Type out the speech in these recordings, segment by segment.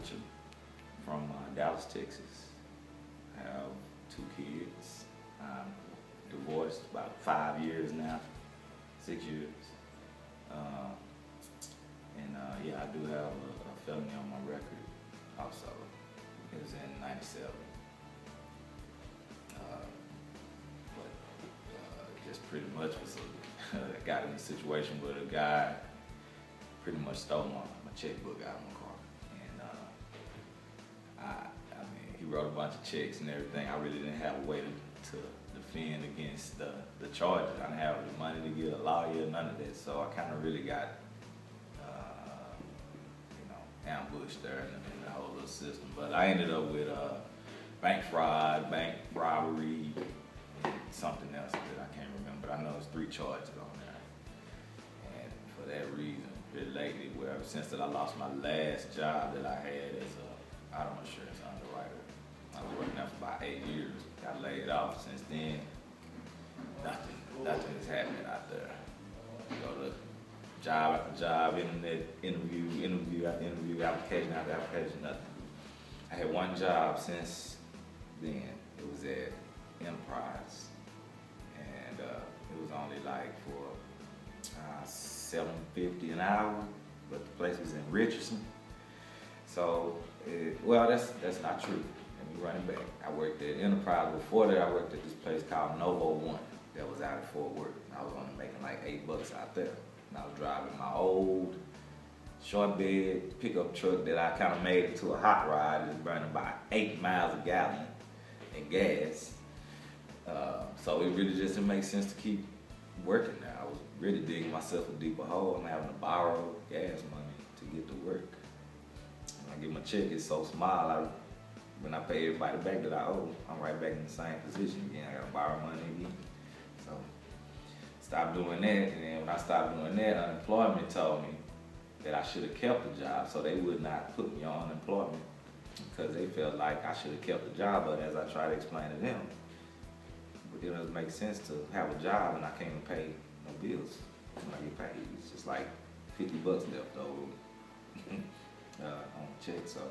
preacher from Dallas, Texas. I have 2 kids. I'm divorced about 5 years now, 6 years. Yeah, I do have a felony on my record also. It was in '97. Just pretty much was got in a situation where the guy pretty much stole my checkbook out of my car. And I mean, he wrote a bunch of checks and everything. I really didn't have a way to defend against the charges. I didn't have the money to get a lawyer, none of that. So I kind of really got, ambushed there in the whole little system. But I ended up with bank fraud, bank robbery, and something else that I can't remember. But I know it's 3 charges on there. And for that reason, really lately, ever since that I lost my last job that I had as a auto insurance underwriter, I was working there for about 8 years. Got laid off since then. Nothing is happening out there. Go to job after job, interview after interview, application after application, nothing. I had 1 job since then. It was at Enterprise, and it was only like for $7.50 an hour, but the place was in Richardson. So, that's not true. Let me run it back. I worked at Enterprise. Before that, I worked at this place called Novo One that was out at Fort Worth. I was only making like $8 out there. And I was driving my old short bed pickup truck that I kind of made into a hot rod. It was burning about 8 miles a gallon in gas. So it really just didn't make sense to keep working there. I was really digging myself a deeper hole. I'm having to borrow gas money to get to work. When I get my check, it's so small. When I pay everybody back that I owe, I'm right back in the same position again. I gotta borrow money again. So stopped doing that, and then when I stopped doing that, unemployment told me that I should have kept the job, so they would not put me on unemployment because they felt like I should have kept the job. But as I try to explain to them, it doesn't make sense to have a job and I can't even pay no bills when I get paid. It's just like $50 left over on the check. So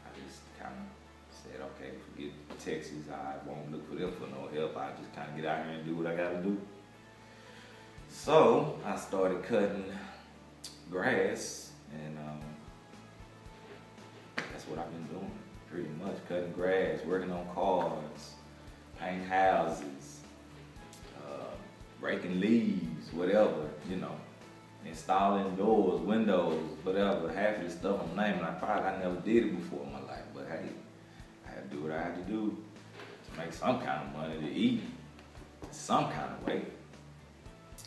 I just kind of said, okay, forget Texas. I won't look for them for no help. I just kind of get out here and do what I got to do. So I started cutting grass, and that's what I've been doing, pretty much. Cutting grass, working on cars, painting houses, raking leaves, whatever, installing doors, windows, whatever. Half of the stuff I'm naming, I never did it before in my life, but hey, I had to do what I had to do to make some kind of money to eat, some kind of way.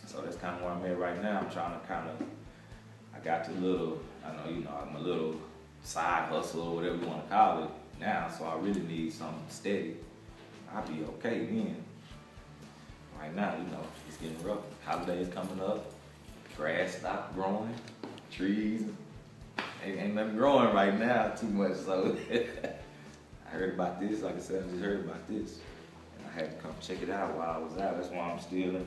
So that's kind of where I'm at right now. I'm trying to I got I'm a little side hustle or whatever you want to call it now, so I really need something steady. I'll be okay then. Right now, it's getting rough. Holidays coming up, grass stopped growing, trees, ain't nothing growing right now too much, so I heard about this, like I said, I just heard about this. And I had to come check it out while I was out. That's why I'm still in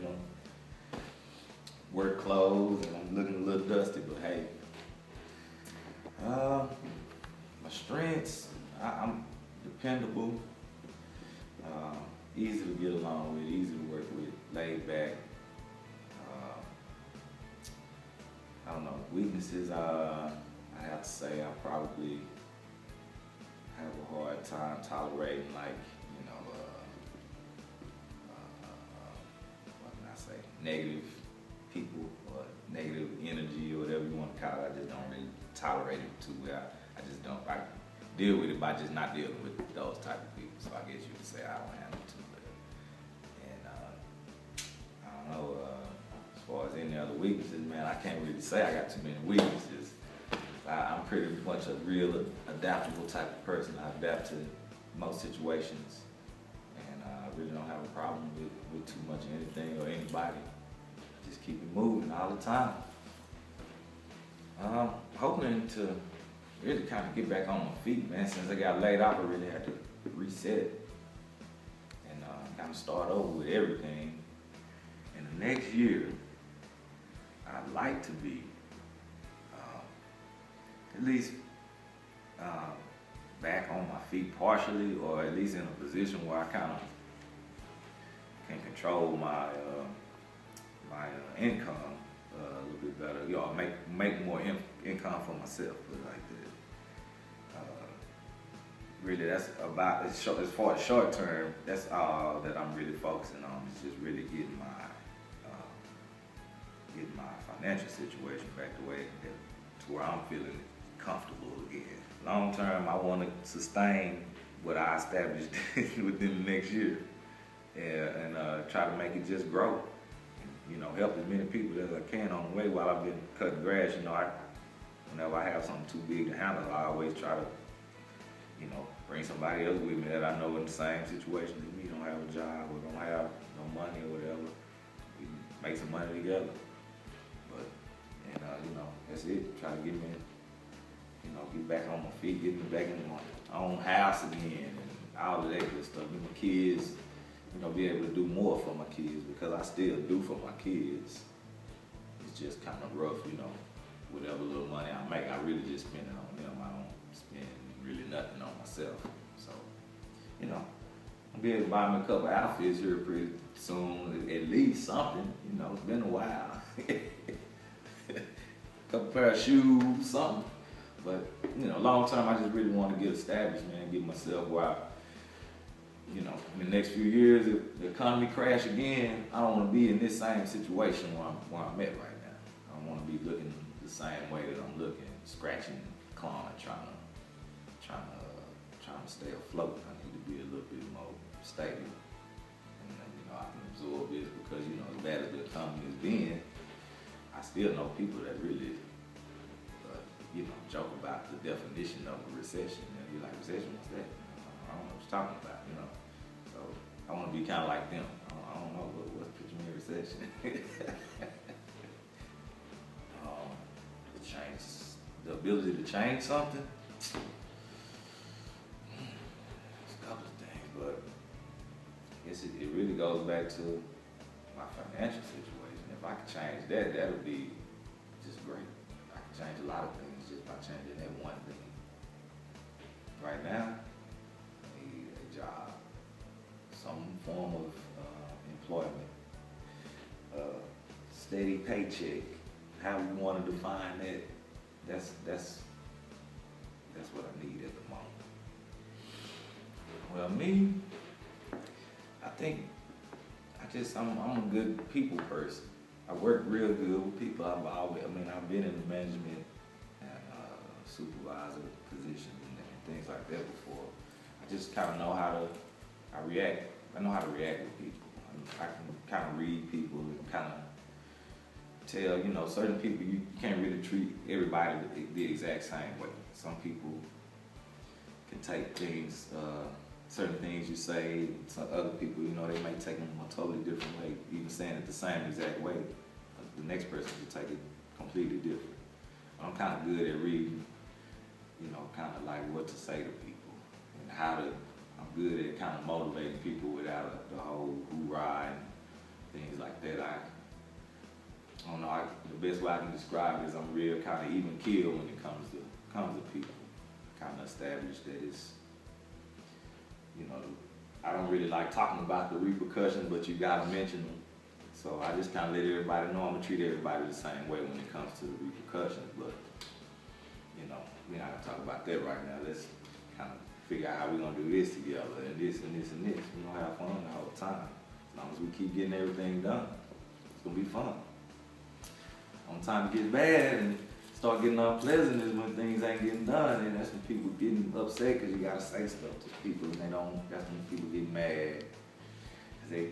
work clothes and I'm looking a little dusty, but hey. My strengths, I'm dependable, easy to get along with, easy to work with, laid back. I don't know, weaknesses, I have to say I probably have a hard time tolerating what can I say, negative people or negative energy or whatever you want to call it. I just don't really tolerate it too well. I deal with it by just not dealing with those type of people. So I guess you could say I don't handle it too well. And I don't know, as far as any other weaknesses, man, I can't really say I got too many weaknesses. I'm pretty much a real adaptable type of person. I adapt to most situations, and I really don't have a problem with too much of anything or anybody. Just keep it moving all the time. Hoping to really kind of get back on my feet, man. Since I got laid off, I really had to reset and kind of start over with everything. And the next year, I'd like to be at least um, back on my feet partially, or at least in a position where I kind of can control my income a little bit better. You know, make more income for myself, put it like that. Really, that's about as far as short term. That's all that I'm really focusing on. Is just really getting my financial situation back the way to where I'm feeling comfortable again. Long term, I want to sustain what I established within the next year, and try to make it just grow. You know, help as many people as I can on the way while I've been cutting grass. You know, whenever I have something too big to handle, I always try to, you know, bring somebody else with me that I know in the same situation as me, don't have a job or don't have no money or whatever. We make some money together. But, you know, that's it. Try to get me, you know, get back on my feet, get me back in my own house again, and all of that good stuff. Get my kids, you know, be able to do more for my kids, because I still do for my kids. It's just kind of rough, you know, whatever little money I make, I really just spend it on them. I don't spend really nothing on myself. So, you know, I'll be able to buy me a couple outfits here pretty soon, at least something. You know, it's been a while. Couple pair of shoes, something. But, you know, long term, I just really want to get established, man, get myself where I, you know, in the next few years, if the economy crash again, I don't want to be in this same situation where I'm at right now. I don't want to be looking the same way that I'm looking, scratching, clawing, trying to stay afloat. I need to be a little bit more stable, and you know, I can absorb this, because you know, as bad as the economy has been, I still know people that really, you know, joke about the definition of a recession and be like, recession, what's that? I don't know what you're talking about, you know. So I want to be kind of like them. I don't know what's picture me a recession. The ability to change something. But I guess it really goes back to my financial situation. If I could change that, that would be just great. I could change a lot of things just by changing that one thing. Right now, I need a job, some form of employment, steady paycheck. How we want to define that, that's what I need at the moment. Well, me, I think I'm a good people person. I work real good with people. I've been in the management and supervisor positions and things like that before. I just kind of know how to react. I know how to react with people. I can kind of read people and kind of tell, you know, certain people you can't really treat everybody the exact same way. Some people can take things, certain things you say, some other people, you know, they may take them a totally different way, even saying it the same exact way. The next person will take it completely different. I'm kind of good at reading, you know, kind of like what to say to people and I'm good at kind of motivating people without the whole hoorah and things like that. I don't know, the best way I can describe it is I'm real kind of even keel when it comes to people. Kind of established that it's, you know, I don't really like talking about the repercussions, but you gotta mention them. So I just kind of let everybody know I'm gonna treat everybody the same way when it comes to the repercussions. But, you know, we're not gonna talk about that right now. Let's kind of figure out how we're gonna do this together, and this and this and this. We're gonna have fun all the time. As long as we keep getting everything done, it's gonna be fun. When time gets bad and start getting unpleasant is when things ain't getting done, and that's when people getting upset because you gotta say stuff to people, and that's when people get mad because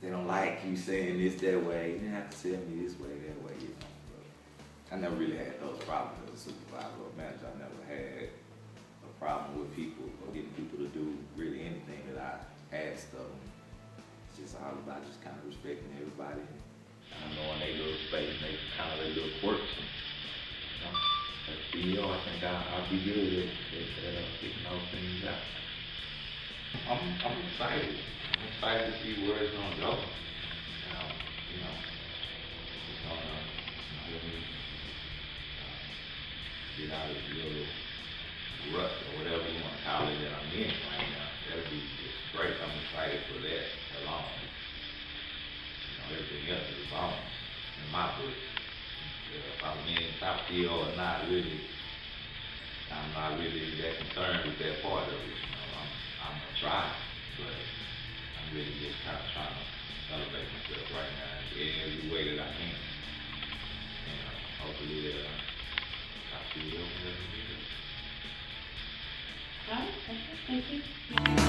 they don't like you saying this that way. You didn't have to tell me this way, that way, you know. But I never really had those problems as a supervisor or manager. I never had a problem with people or getting people to do really anything that I asked of them. It's just all about just kind of respecting everybody. I know when they little space, they kind of their little quirks. You know, as C.E.O, I think I'll be good at getting those things out. I'm excited. I'm excited to see where it's gonna go. You know, it's gonna let me get out of the little rut or whatever you want to call it that I'm in right now. That'll be just great. I'm excited for that alone. You know, everything else is a bonus in my book. If I'm in top C.E.O. or not, really, I'm not really that concerned with that part of it. You know, I'm gonna try, but I'm really just kind of trying to elevate myself right now in every way that I can. And hopefully, top C.E.O. will never be good. All right, okay, thank you.